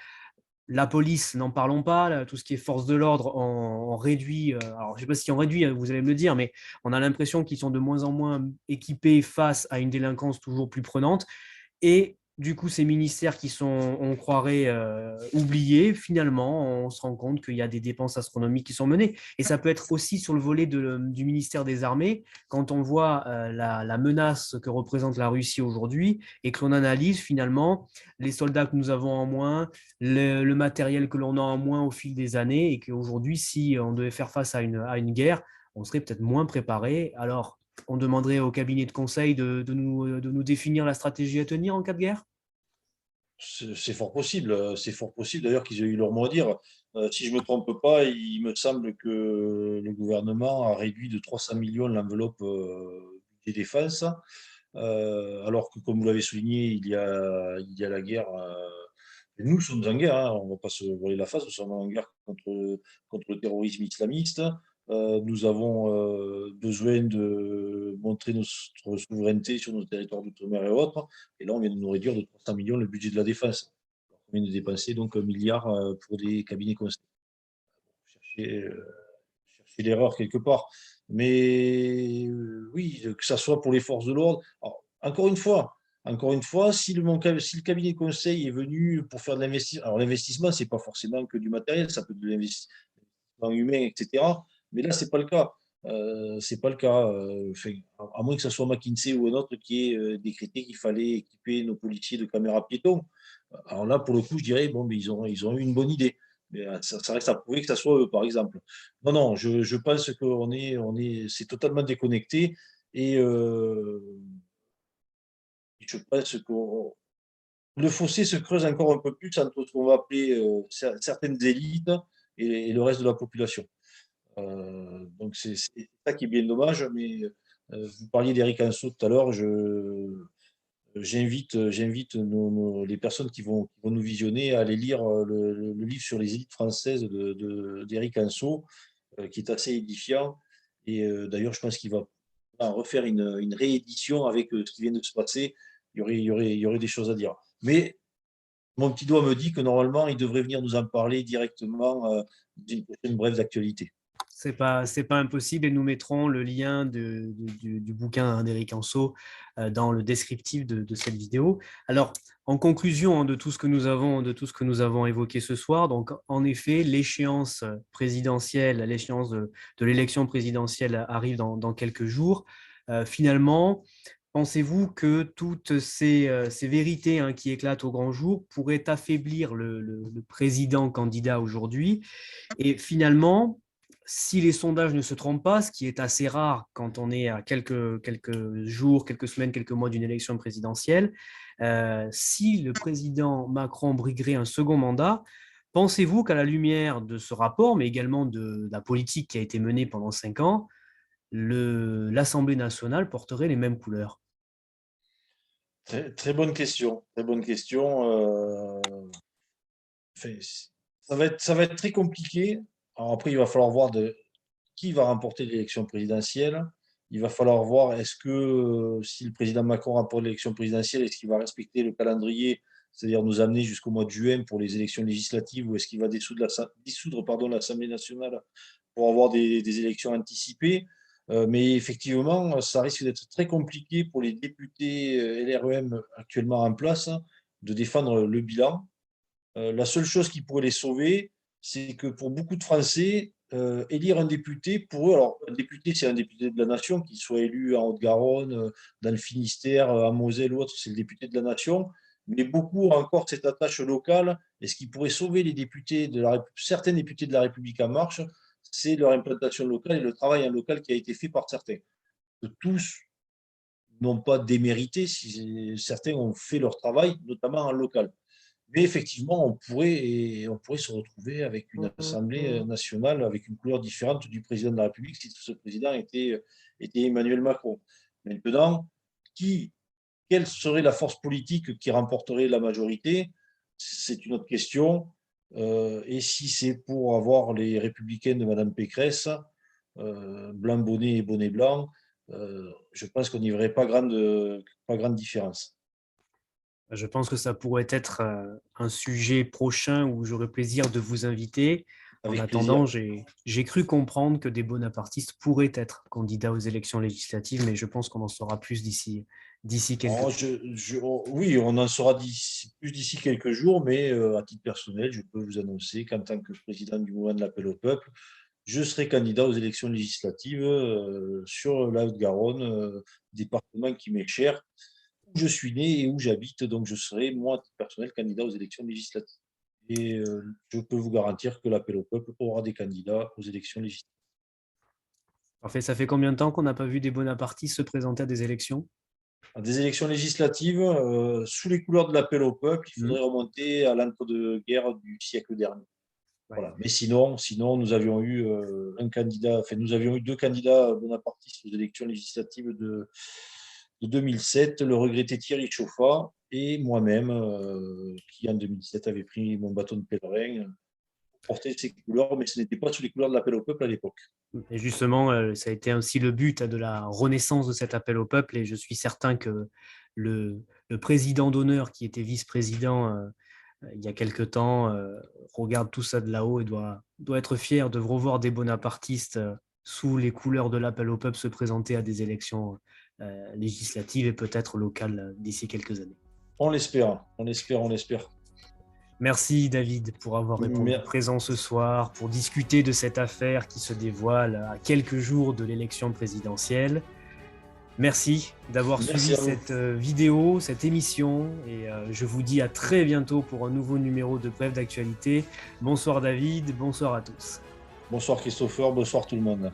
S1: La police, n'en parlons pas, là, tout ce qui est force de l'ordre, on réduit, alors je ne sais pas si on réduit, vous allez me le dire, mais on a l'impression qu'ils sont de moins en moins équipés face à une délinquance toujours plus prenante. Et du coup, ces ministères qui sont, on croirait, oubliés, finalement, on se rend compte qu'il y a des dépenses astronomiques qui sont menées. Et ça peut être aussi sur le volet du ministère des Armées, quand on voit la menace que représente la Russie aujourd'hui et que l'on analyse finalement les soldats que nous avons en moins, le matériel que l'on a en moins au fil des années, et qu'aujourd'hui, si on devait faire face à une guerre, on serait peut-être moins préparé. Alors, on demanderait au cabinet de conseil de nous définir la stratégie à tenir en cas de guerre?
S2: C'est fort possible. C'est fort possible d'ailleurs qu'ils aient eu leur mot à dire. Si je ne me trompe pas, il me semble que le gouvernement a réduit de 300 millions l'enveloppe des défenses, alors que, comme vous l'avez souligné, il y a la guerre. Et nous sommes en guerre, hein, on ne va pas se voiler la face, nous sommes en guerre contre le terrorisme islamiste. Nous avons besoin de montrer notre souveraineté sur nos territoires d'outre-mer et autres. Et là, on vient de nous réduire de 300 millions le budget de la défense. On vient de dépenser donc 1 milliard pour des cabinets conseils. Chercher, chercher l'erreur quelque part. Mais oui, que ça soit pour les forces de l'ordre. Alors, encore une fois, si le cabinet de conseil est venu pour faire de l'investissement, alors l'investissement, c'est pas forcément que du matériel, ça peut être de l'investissement humain, etc. Mais là, c'est pas le cas. C'est pas le cas. Enfin, à moins que ce soit McKinsey ou un autre qui ait décrété qu'il fallait équiper nos policiers de caméras piétons. Alors là, pour le coup, je dirais, bon, mais ils ont eu une bonne idée. Mais ça reste à prouver que ça soit eux, par exemple. Non, non, je pense c'est totalement déconnecté. Et je pense que le fossé se creuse encore un peu plus entre ce qu'on va appeler certaines élites et le reste de la population. Donc c'est ça qui est bien dommage. Mais vous parliez d'Éric Anso tout à l'heure. J'invite les personnes qui vont nous visionner à aller lire le livre sur les élites françaises d'Éric Anso, qui est assez édifiant. Et d'ailleurs, je pense qu'il va refaire une réédition avec ce qui vient de se passer. Il y aurait des choses à dire. Mais mon petit doigt me dit que normalement, il devrait venir nous en parler directement d'une prochaine brève d'actualité.
S1: C'est pas impossible, et nous mettrons le lien du bouquin d'Éric Anso dans le descriptif de cette vidéo. Alors, en conclusion, hein, de tout ce que nous avons évoqué ce soir, donc en effet, l'échéance présidentielle, l'échéance de l'élection présidentielle arrive dans quelques jours. Finalement, pensez-vous que toutes ces vérités, hein, qui éclatent au grand jour pourraient affaiblir le président candidat aujourd'hui? Et finalement, si les sondages ne se trompent pas, ce qui est assez rare quand on est à quelques jours, quelques semaines, quelques mois d'une élection présidentielle, si le président Macron briguerait un second mandat, pensez-vous qu'à la lumière de ce rapport, mais également de la politique qui a été menée pendant 5 ans, l'Assemblée nationale porterait les mêmes couleurs?
S2: Très, très bonne question. Très bonne question. Enfin, ça va être très compliqué. Alors après, il va falloir voir qui va remporter l'élection présidentielle. Il va falloir voir est-ce que si le président Macron remporte l'élection présidentielle, est-ce qu'il va respecter le calendrier, c'est-à-dire nous amener jusqu'au mois de juin pour les élections législatives, ou est-ce qu'il va dissoudre pardon, l'Assemblée nationale pour avoir des élections anticipées. Mais effectivement, ça risque d'être très compliqué pour les députés LREM actuellement en place de défendre le bilan. La seule chose qui pourrait les sauver, c'est que pour beaucoup de Français, élire un député, pour eux, alors un député, c'est un député de la nation, qu'il soit élu en Haute-Garonne, dans le Finistère, en Moselle ou autre, c'est le député de la nation. Mais beaucoup ont encore cette attache locale. Et ce qui pourrait sauver les députés certains députés de la République en marche, c'est leur implantation locale et le travail en local qui a été fait par certains. Que tous n'ont pas démérité si certains ont fait leur travail, notamment en local. Mais effectivement, on pourrait se retrouver avec une Assemblée nationale avec une couleur différente du président de la République si ce président était Emmanuel Macron. Maintenant, quelle serait la force politique qui remporterait la majorité? C'est une autre question. Et si c'est pour avoir les républicains de Mme Pécresse, blanc bonnet et bonnet blanc, je pense qu'on n'y verrait pas grande différence.
S1: Je pense que ça pourrait être un sujet prochain où j'aurai plaisir de vous inviter. En
S2: Avec
S1: attendant,
S2: plaisir.
S1: j'ai cru comprendre que des bonapartistes pourraient être candidats aux élections législatives, mais je pense qu'on en saura plus d'ici quelques
S2: Oh,
S1: jours.
S2: oui, on en saura plus d'ici quelques jours, mais à titre personnel, je peux vous annoncer qu'en tant que président du mouvement de l'appel au peuple, je serai candidat aux élections législatives sur la Haute-Garonne, département qui m'est cher, où je suis né et où j'habite. Donc, je serai, moi, à titre personnel, candidat aux élections législatives. Et je peux vous garantir que l'appel au peuple aura des candidats aux élections législatives.
S1: Parfait. Ça fait combien de temps qu'on n'a pas vu des bonapartistes se présenter à des élections?
S2: À des élections législatives, sous les couleurs de l'appel au peuple, il
S1: Hmm.
S2: faudrait remonter à l'entre-deux-guerres du siècle dernier.
S1: Ouais.
S2: Voilà. Mais sinon, nous avions eu un candidat, enfin, nous avions eu deux candidats bonapartistes aux élections législatives de 2007, le regretté Thierry Chauffat et moi-même, qui en 2007 avait pris mon bâton de pèlerin pour porter ses couleurs, mais ce n'était pas sous les couleurs de l'appel au peuple à l'époque.
S1: Et justement, ça a été aussi le but de la renaissance de cet appel au peuple. Et je suis certain que le président d'honneur, qui était vice-président il y a quelque temps, regarde tout ça de là-haut et doit être fier de revoir des bonapartistes sous les couleurs de l'appel au peuple se présenter à des élections législatives et peut-être locales d'ici quelques années.
S2: On l'espère, on l'espère, on l'espère.
S1: Merci David pour avoir répondu
S2: Mais-
S1: présent ce soir, pour discuter de cette affaire qui se dévoile à quelques jours de l'élection présidentielle. Merci d'avoir
S2: Merci
S1: suivi
S2: à vous.
S1: cette vidéo, cette émission, et je vous dis à très bientôt pour un nouveau numéro de Bref d'actualité. Bonsoir David, bonsoir à tous.
S2: Bonsoir Christopher, bonsoir tout le monde.